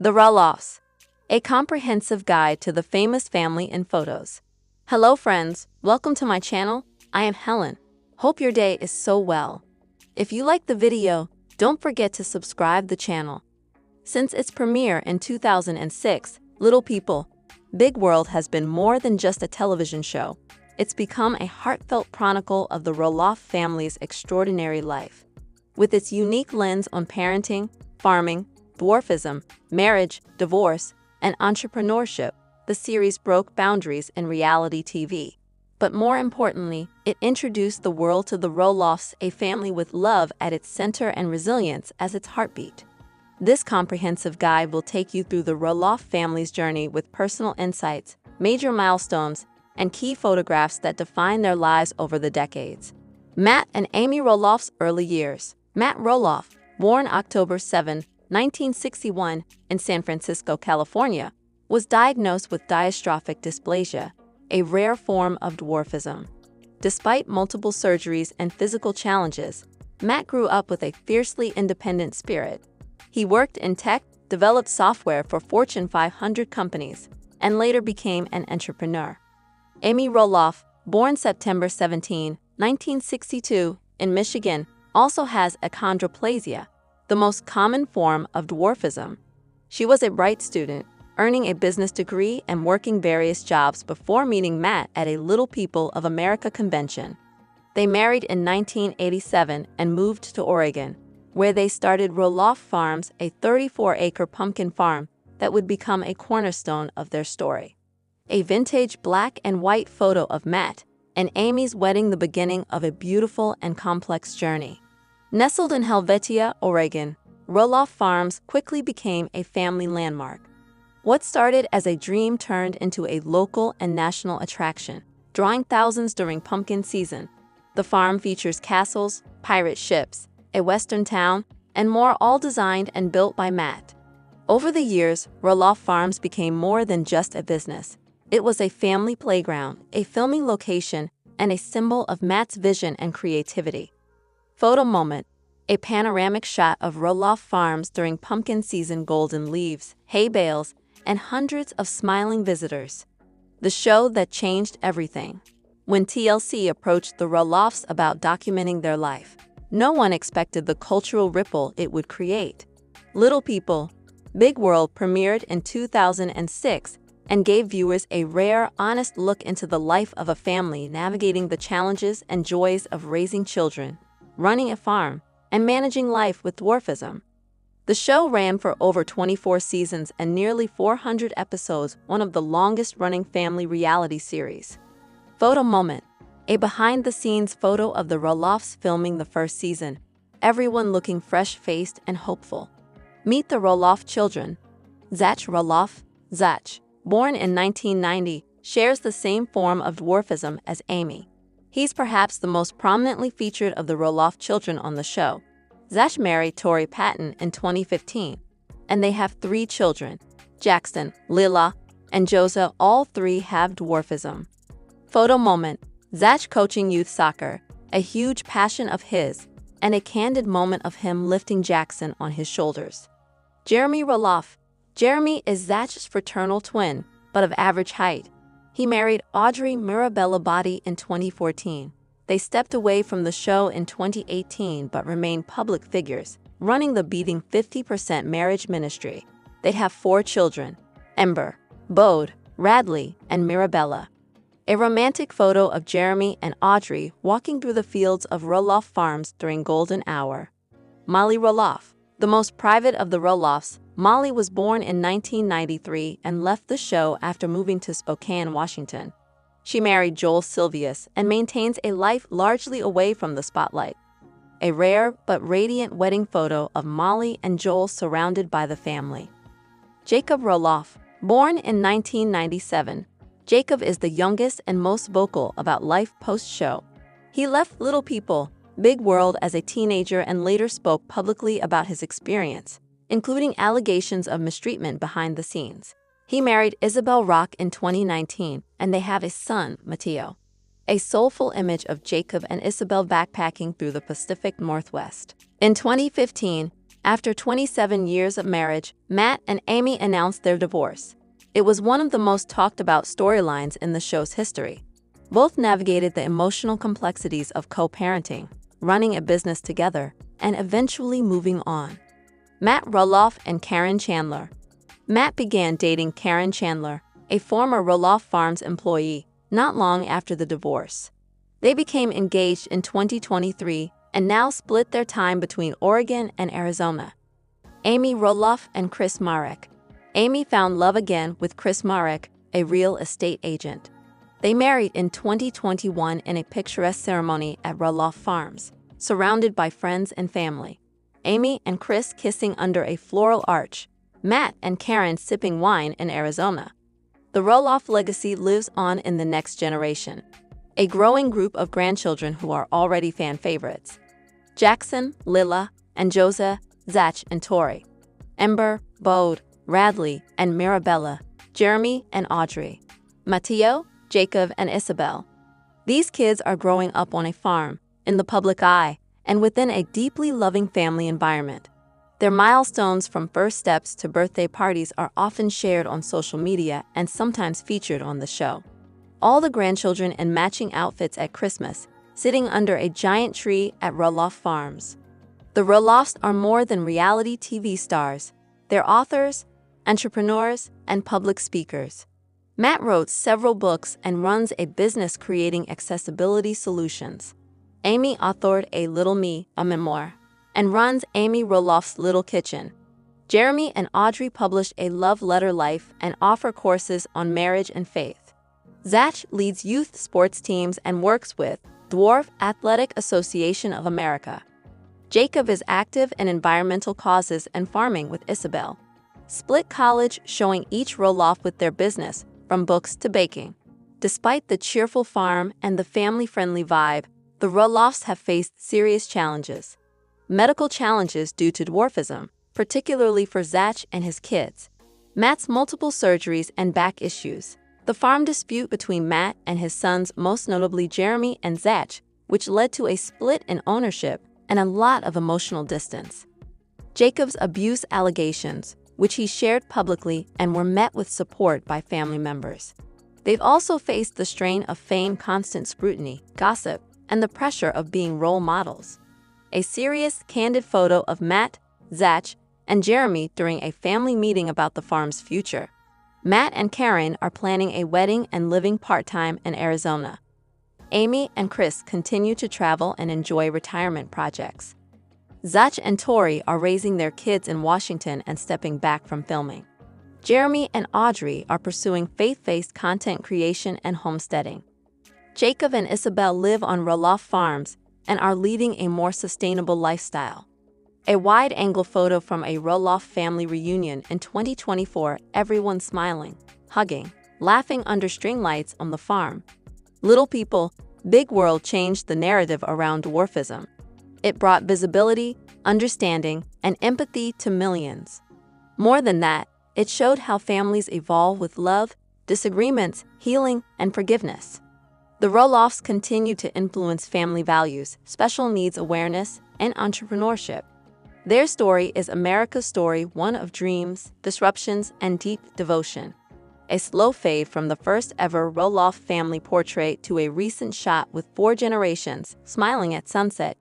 The Roloffs, a comprehensive guide to the famous family in photos. Hello friends, welcome to my channel. I am Helen. Hope your day is so well. If you like the video, don't forget to subscribe the channel. Since its premiere in 2006, Little People, Big World has been more than just a television show. It's become a heartfelt chronicle of the Roloff family's extraordinary life. With its unique lens on parenting, farming, dwarfism, marriage, divorce, and entrepreneurship, the series broke boundaries in reality TV. But more importantly, it introduced the world to the Roloffs, a family with love at its center and resilience as its heartbeat. This comprehensive guide will take you through the Roloff family's journey with personal insights, major milestones, and key photographs that define their lives over the decades. Matt and Amy Roloff's early years. Matt Roloff, born October 7, 1961, in San Francisco, California, was diagnosed with dystrophic dysplasia, a rare form of dwarfism. Despite multiple surgeries and physical challenges, Matt grew up with a fiercely independent spirit. He worked in tech, developed software for Fortune 500 companies, and later became an entrepreneur. Amy Roloff, born September 17, 1962, in Michigan, also has achondroplasia, the most common form of dwarfism. She was a bright student, earning a business degree and working various jobs before meeting Matt at a Little People of America convention. They married in 1987 and moved to Oregon, where they started Roloff Farms, a 34-acre pumpkin farm that would become a cornerstone of their story. A vintage black and white photo of Matt and Amy's wedding, the beginning of a beautiful and complex journey. Nestled in Helvetia, Oregon, Roloff Farms quickly became a family landmark. What started as a dream turned into a local and national attraction, drawing thousands during pumpkin season. The farm features castles, pirate ships, a western town, and more, all designed and built by Matt. Over the years, Roloff Farms became more than just a business. It was a family playground, a filming location, and a symbol of Matt's vision and creativity. Photo moment: a panoramic shot of Roloff Farms during pumpkin season, golden leaves, hay bales, and hundreds of smiling visitors. The show that changed everything. When TLC approached the Roloffs about documenting their life, no one expected the cultural ripple it would create. Little People, Big World premiered in 2006 and gave viewers a rare, honest look into the life of a family navigating the challenges and joys of raising children, running a farm, and managing life with dwarfism. The show ran for over 24 seasons and nearly 400 episodes, one of the longest-running family reality series. Photo moment: a behind-the-scenes photo of the Roloffs filming the first season, everyone looking fresh-faced and hopeful. Meet the Roloff children. Zach Roloff. Zach, born in 1990, shares the same form of dwarfism as Amy. He's perhaps the most prominently featured of the Roloff children on the show. Zach married Tori Patton in 2015, and they have 3 children: Jackson, Lila, and Josa. All 3 have dwarfism. Photo moment: Zach coaching youth soccer, a huge passion of his, and a candid moment of him lifting Jackson on his shoulders. Jeremy Roloff. Jeremy is Zach's fraternal twin, but of average height. He married Audrey Mirabella Body in 2014. They stepped away from the show in 2018 but remain public figures, running the Beating 50% marriage ministry. They have 4 children: Ember, Bode, Radley, and Mirabella. A romantic photo of Jeremy and Audrey walking through the fields of Roloff Farms during golden hour. Molly Roloff. The most private of the Roloffs, Molly was born in 1993 and left the show after moving to Spokane, Washington. She married Joel Silvius and maintains a life largely away from the spotlight. A rare but radiant wedding photo of Molly and Joel surrounded by the family. Jacob Roloff. Born in 1997, Jacob is the youngest and most vocal about life post-show. He left Little People, Big World as a teenager and later spoke publicly about his experience, including allegations of mistreatment behind the scenes. He married Isabel Rock in 2019, and they have a son, Mateo. A soulful image of Jacob and Isabel backpacking through the Pacific Northwest. In 2015, After 27 years of marriage, Matt and Amy announced their divorce. It was one of the most talked about storylines in the show's history. Both navigated the emotional complexities of co-parenting, running a business together, and eventually moving on. Matt Roloff and Karen Chandler. Matt began dating Karen Chandler, a former Roloff Farms employee, not long after the divorce. They became engaged in 2023 and now split their time between Oregon and Arizona. Amy Roloff and Chris Marek. Amy found love again with Chris Marek, a real estate agent. They married in 2021 in a picturesque ceremony at Roloff Farms, surrounded by friends and family. Amy and Chris kissing under a floral arch, Matt and Karen sipping wine in Arizona. The Roloff legacy lives on in the next generation. A growing group of grandchildren who are already fan favorites. Jackson, Lila, and Jose, Zach and Tori. Ember, Bode, Radley, and Mirabella. Jeremy and Audrey. Mateo, Jacob, and Isabel. These kids are growing up on a farm, in the public eye, and within a deeply loving family environment. Their milestones from first steps to birthday parties are often shared on social media and sometimes featured on the show. All the grandchildren in matching outfits at Christmas, sitting under a giant tree at Roloff Farms. The Roloffs are more than reality TV stars. They're authors, entrepreneurs, and public speakers. Matt wrote several books and runs a business creating accessibility solutions. Amy authored A Little Me, a memoir, and runs Amy Roloff's Little Kitchen. Jeremy and Audrey published A Love Letter Life and offer courses on marriage and faith. Zach leads youth sports teams and works with Dwarf Athletic Association of America. Jacob is active in environmental causes and farming with Isabel. Split college, showing each Roloff with their business, from books to baking. Despite the cheerful farm and the family-friendly vibe, the Roloffs have faced serious challenges. Medical challenges due to dwarfism, particularly for Zach and his kids. Matt's multiple surgeries and back issues. The farm dispute between Matt and his sons, most notably Jeremy and Zach, which led to a split in ownership and a lot of emotional distance. Jacob's abuse allegations, which he shared publicly and were met with support by family members. They've also faced the strain of fame, constant scrutiny, gossip, and the pressure of being role models. A serious, candid photo of Matt, Zach, and Jeremy during a family meeting about the farm's future. Matt and Karen are planning a wedding and living part-time in Arizona. Amy and Chris continue to travel and enjoy retirement projects. Zach and Tori are raising their kids in Washington and stepping back from filming. Jeremy and Audrey are pursuing faith-based content creation and homesteading. Jacob and Isabel live on Roloff Farms and are leading a more sustainable lifestyle. A wide-angle photo from a Roloff family reunion in 2024, everyone smiling, hugging, laughing under string lights on the farm. Little People, Big World changed the narrative around dwarfism. It brought visibility, understanding, and empathy to millions. More than that, it showed how families evolve with love, disagreements, healing, and forgiveness. The Roloffs continue to influence family values, special needs awareness, and entrepreneurship. Their story is America's story, one of dreams, disruptions, and deep devotion. A slow fade from the first ever Roloff family portrait to a recent shot with 4 generations smiling at sunset